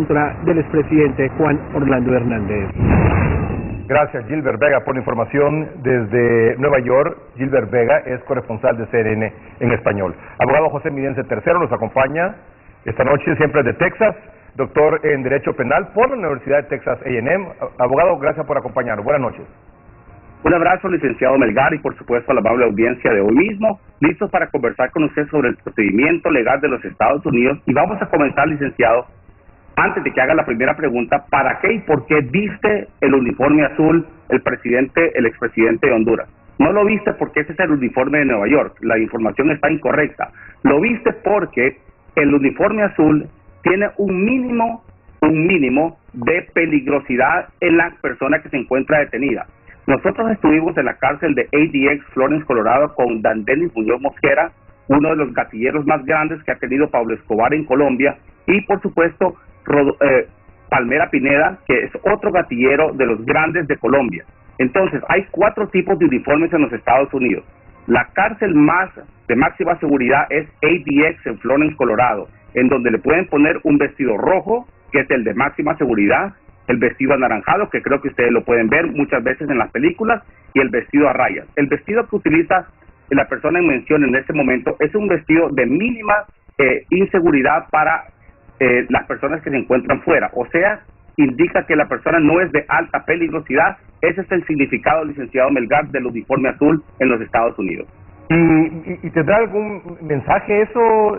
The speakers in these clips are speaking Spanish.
contra del expresidente Juan Orlando Hernández. Gracias, Gilbert Vega, por la información desde Nueva York. Gilbert Vega es corresponsal de CNN en español. Abogado José Midense III nos acompaña esta noche, siempre de Texas, doctor en Derecho Penal por la Universidad de Texas A&M. Abogado, gracias por acompañarnos. Buenas noches. Un abrazo, licenciado Melgar, y por supuesto a la amable audiencia de hoy mismo, listos para conversar con usted sobre el procedimiento legal de los Estados Unidos. Y vamos a comenzar, licenciado, antes de que haga la primera pregunta, ¿para qué y por qué viste el uniforme azul el expresidente de Honduras? No lo viste porque ese es el uniforme de Nueva York, la información está incorrecta. Lo viste porque el uniforme azul tiene un mínimo de peligrosidad en la persona que se encuentra detenida. Nosotros estuvimos en la cárcel de ADX, Florence, Colorado, con Dandenis Muñoz Mosquera, uno de los gatilleros más grandes que ha tenido Pablo Escobar en Colombia, y por supuesto Palmera Pineda, que es otro gatillero de los grandes de Colombia. Entonces, hay 4 tipos de uniformes en los Estados Unidos. La cárcel de máxima seguridad es ADX en Florence, Colorado, en donde le pueden poner un vestido rojo, que es el de máxima seguridad, el vestido anaranjado, que creo que ustedes lo pueden ver muchas veces en las películas, y el vestido a rayas. El vestido que utiliza la persona en mención en este momento es un vestido de mínima inseguridad para las personas que se encuentran fuera, o sea, indica que la persona no es de alta peligrosidad. Ese es el significado, licenciado Melgar, del uniforme azul en los Estados Unidos. ¿Y tendrá algún mensaje eso,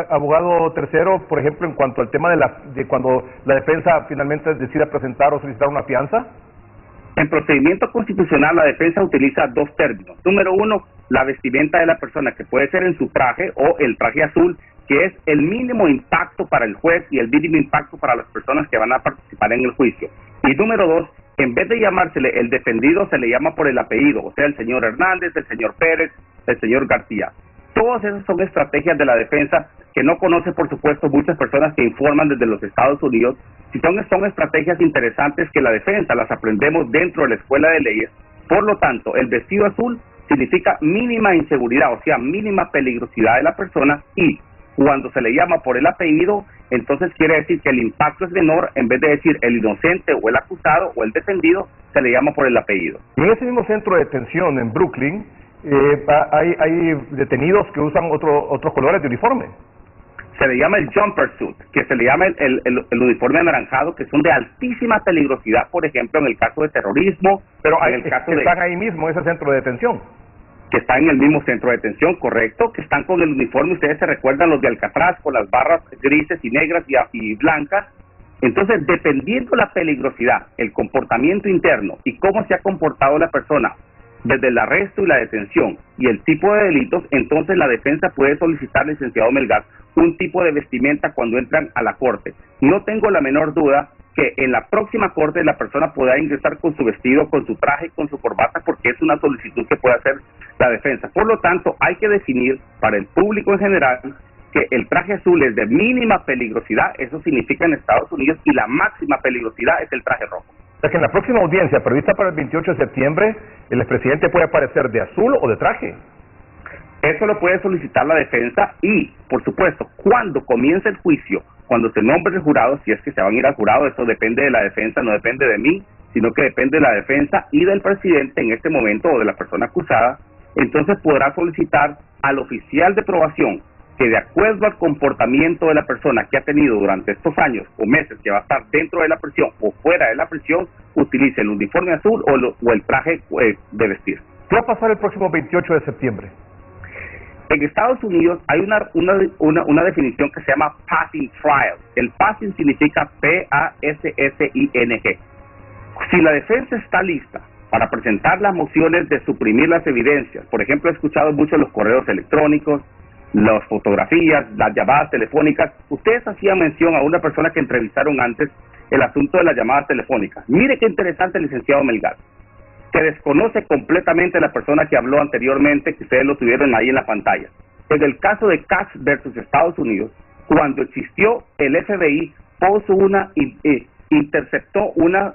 abogado tercero, por ejemplo, en cuanto al tema de cuando la defensa finalmente decida presentar o solicitar una fianza? En procedimiento constitucional, la defensa utiliza 2 términos. Número 1, la vestimenta de la persona, que puede ser en su traje o el traje azul, que es el mínimo impacto para el juez y el mínimo impacto para las personas que van a participar en el juicio. Y número 2, en vez de llamársele el defendido, se le llama por el apellido, o sea, el señor Hernández, el señor Pérez, el señor García. Todas esas son estrategias de la defensa que no conoce, por supuesto, muchas personas que informan desde los Estados Unidos. Si son estrategias interesantes que la defensa las aprendemos dentro de la escuela de leyes. Por lo tanto, el vestido azul significa mínima inseguridad, o sea, mínima peligrosidad de la persona, y cuando se le llama por el apellido, entonces quiere decir que el impacto es menor. En vez de decir el inocente o el acusado o el defendido, se le llama por el apellido. En ese mismo centro de detención en Brooklyn, hay detenidos que usan otros colores de uniforme. Se le llama el jumper suit, que se le llama el uniforme anaranjado, que son de altísima peligrosidad, por ejemplo, en el caso de terrorismo. Pero están ahí mismo, en ese centro de detención. Que están en el mismo centro de detención, correcto, que están con el uniforme. Ustedes se recuerdan los de Alcatraz, con las barras grises y negras y blancas. Entonces, dependiendo la peligrosidad, el comportamiento interno y cómo se ha comportado la persona desde el arresto y la detención y el tipo de delitos, entonces la defensa puede solicitar, licenciado Melgar, un tipo de vestimenta cuando entran a la corte. No tengo la menor duda que en la próxima corte la persona podrá ingresar con su vestido, con su traje, con su corbata, porque es una solicitud que puede hacer la defensa. Por lo tanto, hay que definir para el público en general que el traje azul es de mínima peligrosidad, eso significa en Estados Unidos, y la máxima peligrosidad es el traje rojo. O sea que en la próxima audiencia prevista para el 28 de septiembre, el expresidente puede aparecer de azul o de traje. Eso lo puede solicitar la defensa y, por supuesto, cuando comience el juicio, cuando se nombre el jurado, si es que se van a ir al jurado, eso depende de la defensa, no depende de mí, sino que depende de la defensa y del presidente en este momento o de la persona acusada. Entonces podrá solicitar al oficial de probación que, de acuerdo al comportamiento de la persona que ha tenido durante estos años o meses que va a estar dentro de la prisión o fuera de la prisión, utilice el uniforme azul o el traje de vestir. ¿Qué va a pasar el próximo 28 de septiembre? En Estados Unidos hay una definición que se llama passing trial. El passing significa P-A-S-S-I-N-G. Si la defensa está lista para presentar las mociones de suprimir las evidencias, por ejemplo, he escuchado mucho los correos electrónicos, las fotografías, las llamadas telefónicas. Ustedes hacían mención a una persona que entrevistaron antes el asunto de las llamadas telefónicas. Mire qué interesante, licenciado Melgar. Se desconoce completamente la persona que habló anteriormente, que ustedes lo tuvieron ahí en la pantalla. En el caso de Katz versus Estados Unidos, cuando existió el FBI, interceptó una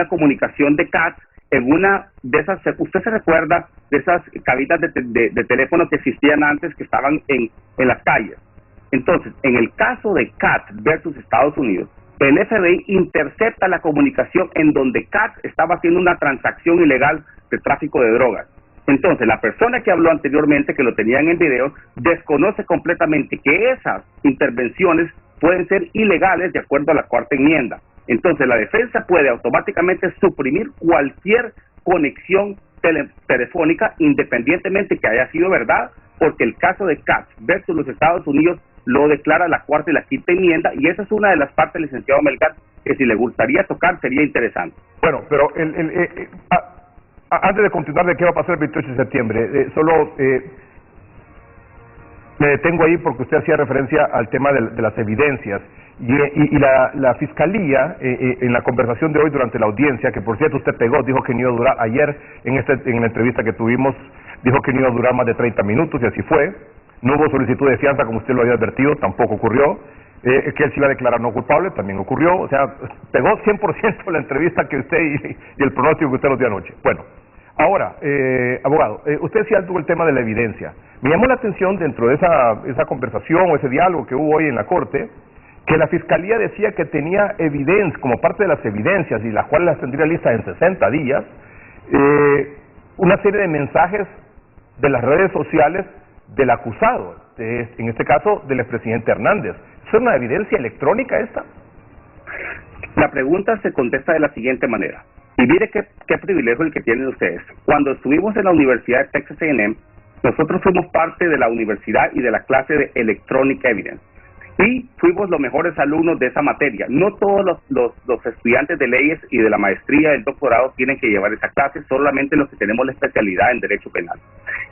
comunicación de Katz en una de esas, usted se recuerda de esas cabinas de teléfono que existían antes, que estaban en las calles. Entonces, en el caso de Katz versus Estados Unidos, el FBI intercepta la comunicación en donde Katz estaba haciendo una transacción ilegal de tráfico de drogas. Entonces, la persona que habló anteriormente, que lo tenían en video, desconoce completamente que esas intervenciones pueden ser ilegales de acuerdo a la cuarta enmienda. Entonces, la defensa puede automáticamente suprimir cualquier conexión telefónica, independientemente que haya sido verdad, porque el caso de Katz versus los Estados Unidos lo declara la cuarta y la quinta enmienda, y esa es una de las partes, licenciado Melgar, que si le gustaría tocar sería interesante. Bueno, pero antes de continuar de qué va a pasar el 28 de septiembre, me detengo ahí porque usted hacía referencia al tema de las evidencias y la Fiscalía, en la conversación de hoy durante la audiencia, que por cierto usted pegó, dijo que no iba a durar, ayer en la entrevista que tuvimos, dijo que no iba a durar más de 30 minutos y así fue. No hubo solicitud de fianza como usted lo había advertido, tampoco ocurrió. Que él se iba a declarar no culpable, también ocurrió. O sea, pegó 100% la entrevista que usted y el pronóstico que usted nos dio anoche. Bueno, ahora, abogado, usted decía algo el tema de la evidencia. Me llamó la atención dentro de esa conversación o ese diálogo que hubo hoy en la Corte, que la Fiscalía decía que tenía evidencia, como parte de las evidencias, y las cuales las tendría listas en 60 días, una serie de mensajes de las redes sociales del acusado, en este caso del expresidente Hernández. ¿Es una evidencia electrónica esta? La pregunta se contesta de la siguiente manera. Y mire qué privilegio el que tienen ustedes. Cuando estuvimos en la Universidad de Texas A&M, nosotros fuimos parte de la universidad y de la clase de Electronic Evidence. Y fuimos los mejores alumnos de esa materia. No todos los estudiantes de leyes y de la maestría, del doctorado, tienen que llevar esa clase, solamente los que tenemos la especialidad en derecho penal.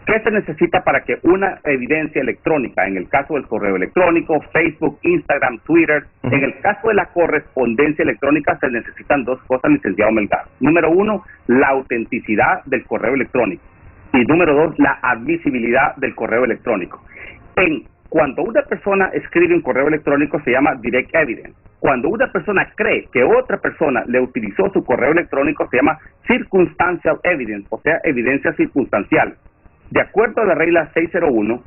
¿Qué se necesita para que una evidencia electrónica, en el caso del correo electrónico, Facebook, Instagram, Twitter, en el caso de la correspondencia electrónica, se necesitan dos cosas, licenciado Melgar? Número uno, la autenticidad del correo electrónico. Y número dos, la admisibilidad del correo electrónico. Cuando una persona escribe un correo electrónico se llama direct evidence. Cuando una persona cree que otra persona le utilizó su correo electrónico se llama circumstantial evidence, o sea, evidencia circunstancial. De acuerdo a la regla 601,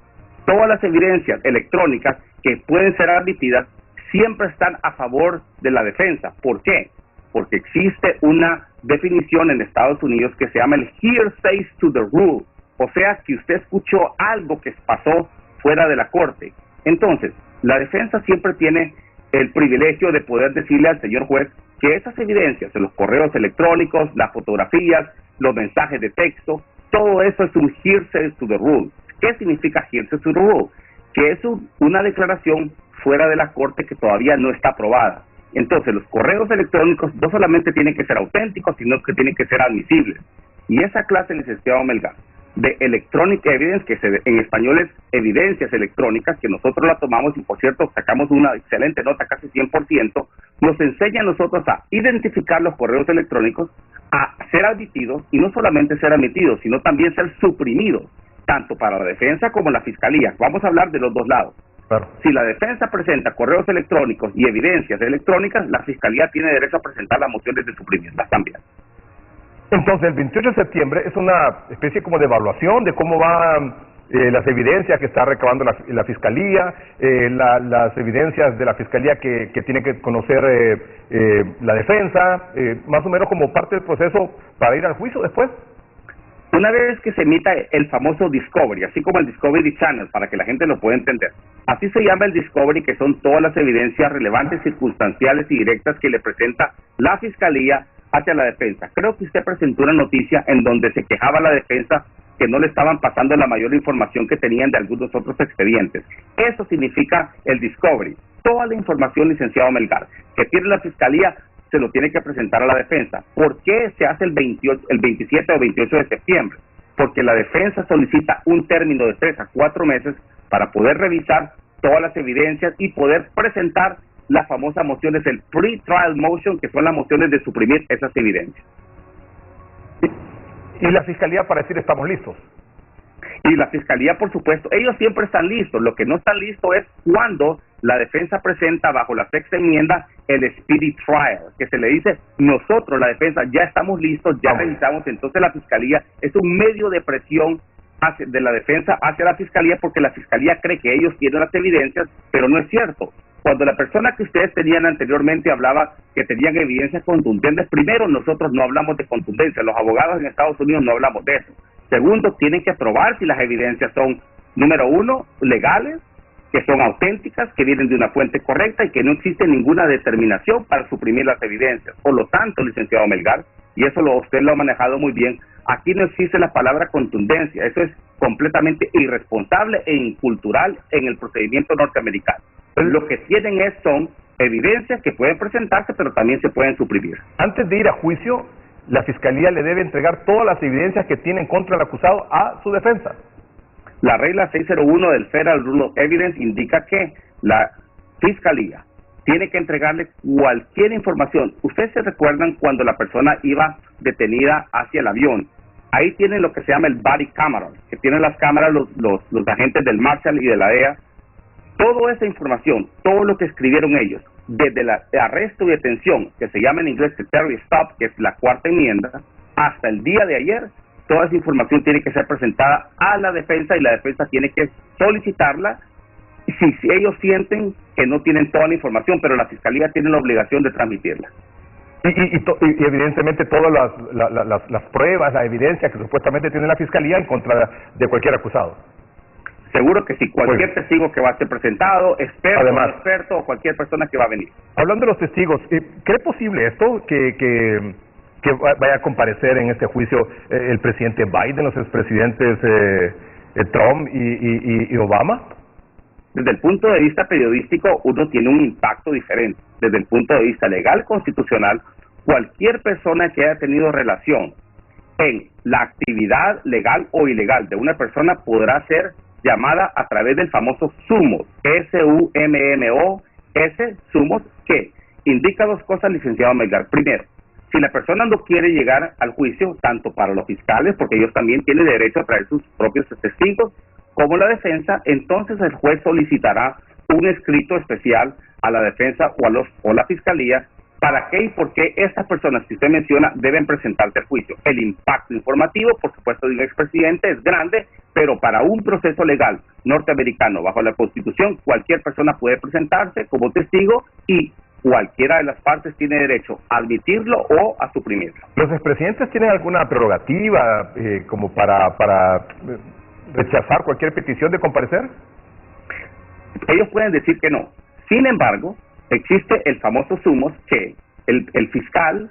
todas las evidencias electrónicas que pueden ser admitidas siempre están a favor de la defensa. ¿Por qué? Porque existe una definición en Estados Unidos que se llama el hearsay to the rule, o sea, que usted escuchó algo que pasó fuera de la corte. Entonces, la defensa siempre tiene el privilegio de poder decirle al señor juez que esas evidencias, los correos electrónicos, las fotografías, los mensajes de texto, todo eso es un hearsay to the rule. ¿Qué significa hearsay to the rule? Que es una declaración fuera de la corte que todavía no está aprobada. Entonces, los correos electrónicos no solamente tienen que ser auténticos, sino que tienen que ser admisibles. Y esa clase, licenciado Melgar, de Electronic Evidence, que en español es evidencias electrónicas, que nosotros la tomamos y por cierto sacamos una excelente nota, casi 100%, nos enseña a nosotros a identificar los correos electrónicos, a ser admitidos, y no solamente ser admitidos, sino también ser suprimidos, tanto para la defensa como la fiscalía. Vamos a hablar de los dos lados. Claro. Si la defensa presenta correos electrónicos y evidencias electrónicas, la fiscalía tiene derecho a presentar las mociones de suprimirlas también. Entonces, el 28 de septiembre es una especie como de evaluación de cómo van las evidencias que está recabando la Fiscalía, las evidencias de la Fiscalía que tiene que conocer la defensa, más o menos como parte del proceso para ir al juicio después. Una vez que se emita el famoso Discovery, así como el Discovery Channel, para que la gente lo pueda entender, así se llama el Discovery, que son todas las evidencias relevantes, circunstanciales y directas que le presenta la Fiscalía hacia la defensa. Creo que usted presentó una noticia en donde se quejaba la defensa que no le estaban pasando la mayor información que tenían de algunos otros expedientes. Eso significa el Discovery. Toda la información, licenciado Melgar, que tiene la Fiscalía, se lo tiene que presentar a la defensa. ¿Por qué se hace el 27 o 28 de septiembre? Porque la defensa solicita un término de 3 a 4 meses para poder revisar todas las evidencias y poder presentar las famosas mociones, el pre-trial motion, que son las mociones de suprimir esas evidencias. Y la Fiscalía para decir estamos listos. Y la Fiscalía, por supuesto, ellos siempre están listos. Lo que no están listos es cuando la defensa presenta bajo la sexta enmienda el speedy trial, que se le dice, nosotros, la defensa, ya estamos listos, ya revisamos. Entonces la Fiscalía es un medio de presión de la defensa hacia la fiscalía porque la fiscalía cree que ellos tienen las evidencias, pero no es cierto. Cuando la persona que ustedes tenían anteriormente hablaba que tenían evidencias contundentes, primero, nosotros no hablamos de contundencia, los abogados en Estados Unidos no hablamos de eso. Segundo, tienen que probar si las evidencias son, número uno, legales, que son auténticas, que vienen de una fuente correcta y que no existe ninguna determinación para suprimir las evidencias. Por lo tanto, licenciado Melgar, y eso usted lo ha manejado muy bien, aquí no existe la palabra contundencia, eso es completamente irresponsable e incultural en el procedimiento norteamericano. Lo que tienen son evidencias que pueden presentarse, pero también se pueden suprimir. Antes de ir a juicio, la fiscalía le debe entregar todas las evidencias que tiene en contra del acusado a su defensa. La regla 601 del Federal Rule of Evidence indica que la fiscalía tiene que entregarle cualquier información. Ustedes se recuerdan cuando la persona iba detenida hacia el avión. Ahí tienen lo que se llama el body camera, que tienen las cámaras los agentes del Marshal y de la DEA. Toda esa información, todo lo que escribieron ellos, desde el arresto y detención, que se llama en inglés Terry Stop, que es la cuarta enmienda, hasta el día de ayer, toda esa información tiene que ser presentada a la defensa y la defensa tiene que solicitarla si ellos sienten que no tienen toda la información, pero la fiscalía tiene la obligación de transmitirla. Y evidentemente todas las pruebas, la evidencia que supuestamente tiene la fiscalía en contra de cualquier acusado. Seguro que sí, cualquier testigo que va a ser presentado, experto, además, no experto, o cualquier persona que va a venir. Hablando de los testigos, ¿cree posible esto, que vaya a comparecer en este juicio el presidente Biden, los expresidentes Trump y Obama? Desde el punto de vista periodístico, uno tiene un impacto diferente. Desde el punto de vista legal constitucional, cualquier persona que haya tenido relación en la actividad legal o ilegal de una persona podrá ser llamada a través del famoso SUMOS, S-U-M-M-O-S, SUMOS, que indica dos cosas, licenciado Melgar. Primero, si la persona no quiere llegar al juicio, tanto para los fiscales, porque ellos también tienen derecho a traer sus propios testigos, como la defensa, entonces el juez solicitará un escrito especial a la defensa o la fiscalía para qué y por qué estas personas que usted menciona deben presentarse al juicio. El impacto informativo, por supuesto, de un expresidente es grande, pero para un proceso legal norteamericano bajo la Constitución, cualquier persona puede presentarse como testigo y cualquiera de las partes tiene derecho a admitirlo o a suprimirlo. ¿Los expresidentes tienen alguna prerrogativa como para rechazar cualquier petición de comparecer? Ellos pueden decir que no. Sin embargo, existe el famoso SUMOS que el fiscal,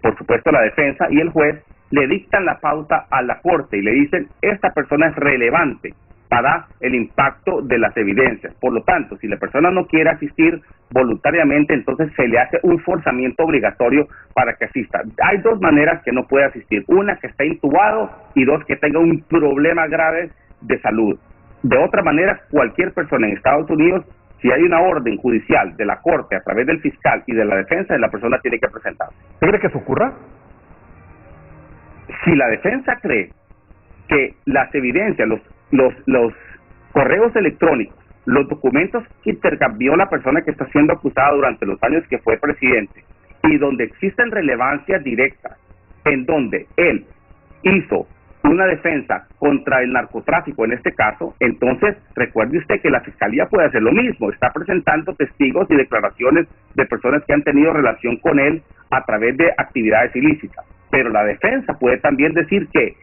por supuesto la defensa y el juez le dictan la pauta a la corte y le dicen esta persona es relevante para el impacto de las evidencias. Por lo tanto, si la persona no quiere asistir voluntariamente, entonces se le hace un forzamiento obligatorio para que asista. Hay dos maneras que no puede asistir. Una, que está intubado, y dos, que tenga un problema grave de salud. De otra manera, cualquier persona en Estados Unidos, si hay una orden judicial de la corte a través del fiscal y de la defensa, la persona tiene que presentarse. ¿Usted cree que eso ocurra? Si la defensa cree que las evidencias, los correos electrónicos, los documentos que intercambió la persona que está siendo acusada durante los años que fue presidente y donde existen relevancias directas en donde él hizo una defensa contra el narcotráfico en este caso, entonces recuerde usted que la fiscalía puede hacer lo mismo, está presentando testigos y declaraciones de personas que han tenido relación con él a través de actividades ilícitas, pero la defensa puede también decir que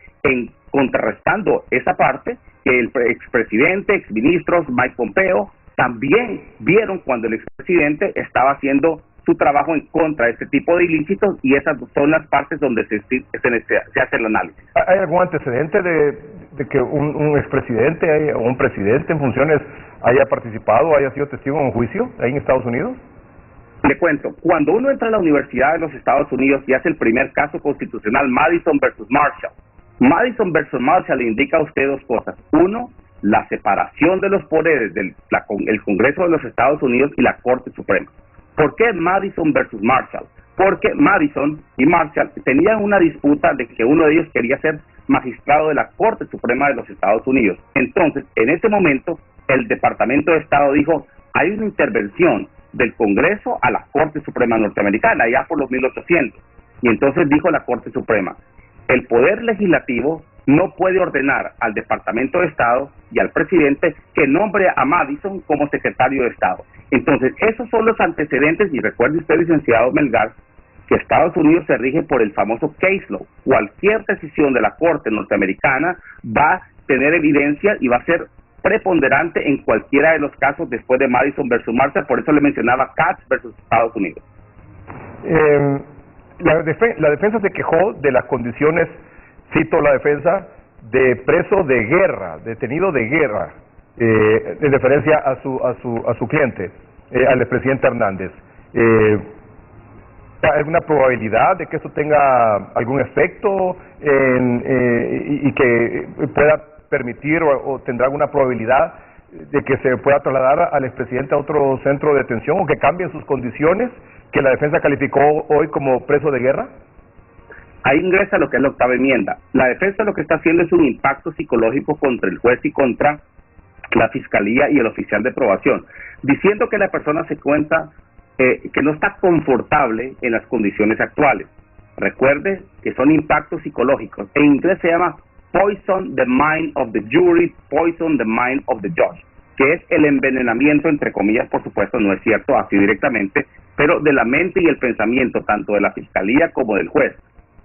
contrarrestando esa parte, que el expresidente, exministros, Mike Pompeo, también vieron cuando el expresidente estaba haciendo su trabajo en contra de este tipo de ilícitos y esas son las partes donde se hace el análisis. ¿Hay algún antecedente de que un expresidente o un presidente en funciones haya participado, haya sido testigo en un juicio ahí en Estados Unidos? Le cuento, cuando uno entra a la Universidad de los Estados Unidos y hace el primer caso constitucional, Madison versus Marshall. Madison versus Marshall le indica a usted dos cosas. Uno, la separación de los poderes del el Congreso de los Estados Unidos y la Corte Suprema. ¿Por qué Madison versus Marshall? Porque Madison y Marshall tenían una disputa de que uno de ellos quería ser magistrado de la Corte Suprema de los Estados Unidos. Entonces, en ese momento, el Departamento de Estado dijo, hay una intervención del Congreso a la Corte Suprema norteamericana, ya por los 1800. Y entonces dijo la Corte Suprema, el poder legislativo no puede ordenar al Departamento de Estado y al presidente que nombre a Madison como secretario de Estado. Entonces, esos son los antecedentes, y recuerde usted, licenciado Melgar, que Estados Unidos se rige por el famoso case law. Cualquier decisión de la Corte norteamericana va a tener evidencia y va a ser preponderante en cualquiera de los casos después de Madison versus Marshall. Por eso le mencionaba Katz versus Estados Unidos. La defensa se quejó de las condiciones, cito la defensa, de preso de guerra, detenido de guerra, en referencia a su cliente, al expresidente Hernández. ¿Hay alguna probabilidad de que eso tenga algún efecto y que pueda permitir o tendrá alguna probabilidad de que se pueda trasladar al expresidente a otro centro de detención o que cambien sus condiciones que la defensa calificó hoy como preso de guerra? Ahí ingresa lo que es la octava enmienda. La defensa lo que está haciendo es un impacto psicológico contra el juez y contra la fiscalía y el oficial de probación, diciendo que la persona se cuenta que no está confortable en las condiciones actuales. Recuerde que son impactos psicológicos. En inglés se llama poison the mind of the jury, poison the mind of the judge, que es el envenenamiento, entre comillas, por supuesto, no es cierto así directamente, pero de la mente y el pensamiento, tanto de la fiscalía como del juez.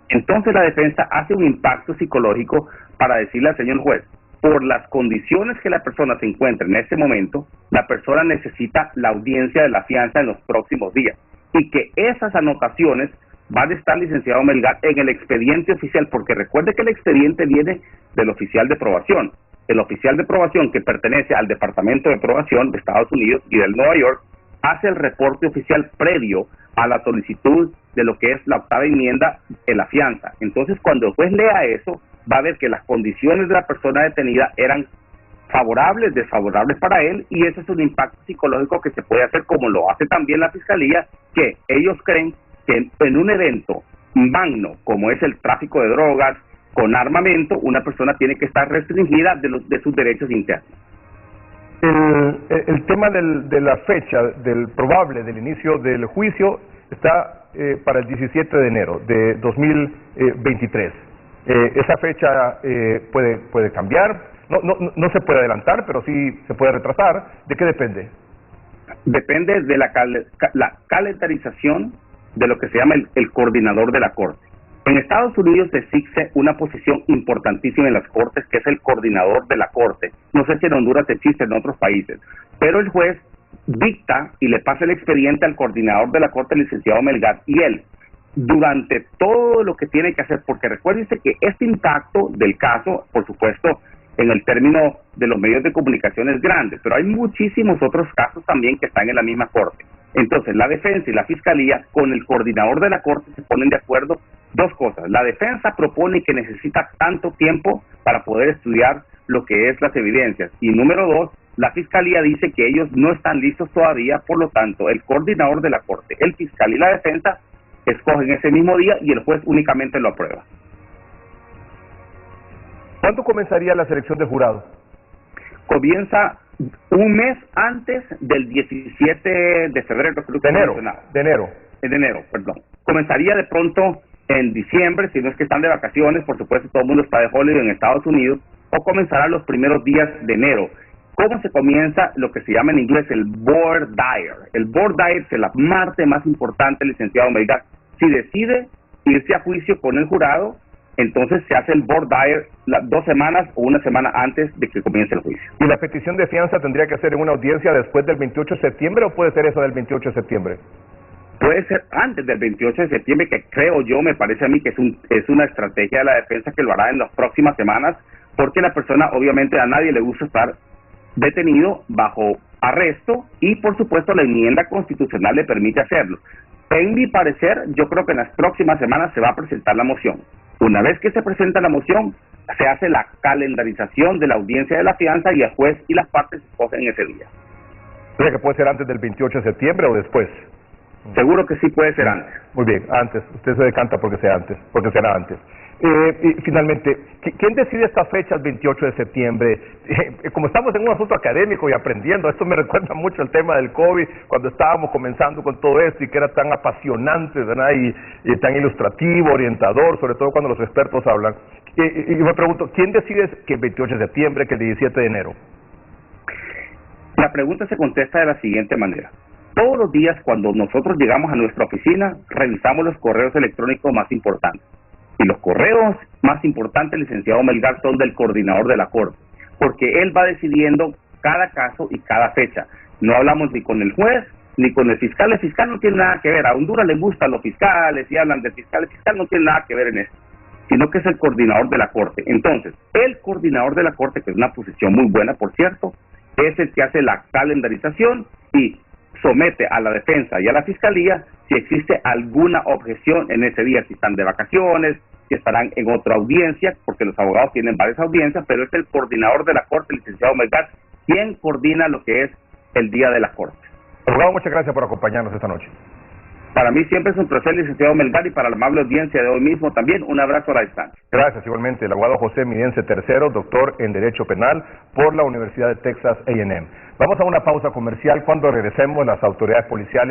Entonces la defensa hace un impacto psicológico para decirle al señor juez, por las condiciones que la persona se encuentra en ese momento, la persona necesita la audiencia de la fianza en los próximos días, y que esas anotaciones van a estar, licenciado Melgar, en el expediente oficial, porque recuerde que el expediente viene del oficial de probación. El oficial de probación, que pertenece al Departamento de Probación de Estados Unidos y del Nueva York, hace el reporte oficial previo a la solicitud de lo que es la octava enmienda en la fianza. Entonces, cuando el juez lea eso, va a ver que las condiciones de la persona detenida eran favorables, desfavorables para él, y ese es un impacto psicológico que se puede hacer, como lo hace también la fiscalía, que ellos creen que en un evento magno, como es el tráfico de drogas, con armamento, una persona tiene que estar restringida de sus derechos internos. El tema de la fecha del probable del inicio del juicio está para el 17 de enero de 2023. Esa fecha puede cambiar, no se puede adelantar, pero sí se puede retrasar. ¿De qué depende? Depende de la calendarización de lo que se llama el coordinador de la Corte. En Estados Unidos existe una posición importantísima en las Cortes, que es el coordinador de la Corte. No sé si en Honduras existe, en otros países, pero el juez dicta y le pasa el expediente al coordinador de la Corte, el licenciado Melgar, y él, durante todo lo que tiene que hacer, porque recuérdense que este impacto del caso, por supuesto, en el término de los medios de comunicación es grande, pero hay muchísimos otros casos también que están en la misma Corte. Entonces, la defensa y la fiscalía con el coordinador de la Corte se ponen de acuerdo. Dos cosas: la defensa propone que necesita tanto tiempo para poder estudiar lo que es las evidencias, y número dos, la fiscalía dice que ellos no están listos todavía. Por lo tanto, el coordinador de la Corte, el fiscal y la defensa escogen ese mismo día y el juez únicamente lo aprueba. ¿Cuándo comenzaría la selección de jurado? Comienza un mes antes del 17 de febrero. De enero. En enero, perdón. Comenzaría de pronto en diciembre, si no es que están de vacaciones, por supuesto todo el mundo está de holiday en Estados Unidos, o comenzará los primeros días de enero. ¿Cómo se comienza? Lo que se llama en inglés el voir dire. El voir dire es la parte más importante, licenciado Melgar. Si decide irse a juicio con el jurado, entonces se hace el voir dire 2 semanas o 1 semana antes de que comience el juicio. ¿Y la petición de fianza tendría que ser en una audiencia después del 28 de septiembre o puede ser eso del 28 de septiembre? Puede ser antes del 28 de septiembre, que creo yo, me parece a mí que es una estrategia de la defensa que lo hará en las próximas semanas, porque la persona, obviamente, a nadie le gusta estar detenido bajo arresto, y por supuesto la enmienda constitucional le permite hacerlo. En mi parecer, yo creo que en las próximas semanas se va a presentar la moción. Una vez que se presenta la moción, se hace la calendarización de la audiencia de la fianza y el juez y las partes escogen ese día. ¿Cree que puede ser antes del 28 de septiembre o después? Seguro que sí puede ser antes. Muy bien, antes. Usted se decanta porque sea antes, porque será antes. Y finalmente, ¿quién decide estas fechas 28 de septiembre? Como estamos en un asunto académico y aprendiendo, esto me recuerda mucho el tema del COVID, cuando estábamos comenzando con todo esto y que era tan apasionante, ¿verdad? Y tan ilustrativo, orientador, sobre todo cuando los expertos hablan. Y me pregunto, ¿quién decide que el 28 de septiembre, que el 17 de enero? La pregunta se contesta de la siguiente manera. Todos los días cuando nosotros llegamos a nuestra oficina, revisamos los correos electrónicos más importantes. Y los correos más importantes, licenciado Melgar, son del coordinador de la Corte, porque él va decidiendo cada caso y cada fecha. No hablamos ni con el juez ni con el fiscal. El fiscal no tiene nada que ver. A Honduras le gustan los fiscales y hablan del fiscal. El fiscal no tiene nada que ver en esto, sino que es el coordinador de la Corte. Entonces, el coordinador de la Corte, que es una posición muy buena, por cierto, es el que hace la calendarización y somete a la defensa y a la fiscalía si existe alguna objeción en ese día, si están de vacaciones, si estarán en otra audiencia, porque los abogados tienen varias audiencias, pero es el coordinador de la Corte, licenciado Melgar, quien coordina lo que es el día de la Corte. Abogado, muchas gracias por acompañarnos esta noche. Para mí siempre es un placer, licenciado Melgar, y para la amable audiencia de hoy mismo también, un abrazo a la distancia. Gracias, igualmente. El abogado José Midense III, doctor en Derecho Penal por la Universidad de Texas A&M. Vamos a una pausa comercial. Cuando regresemos, las autoridades policiales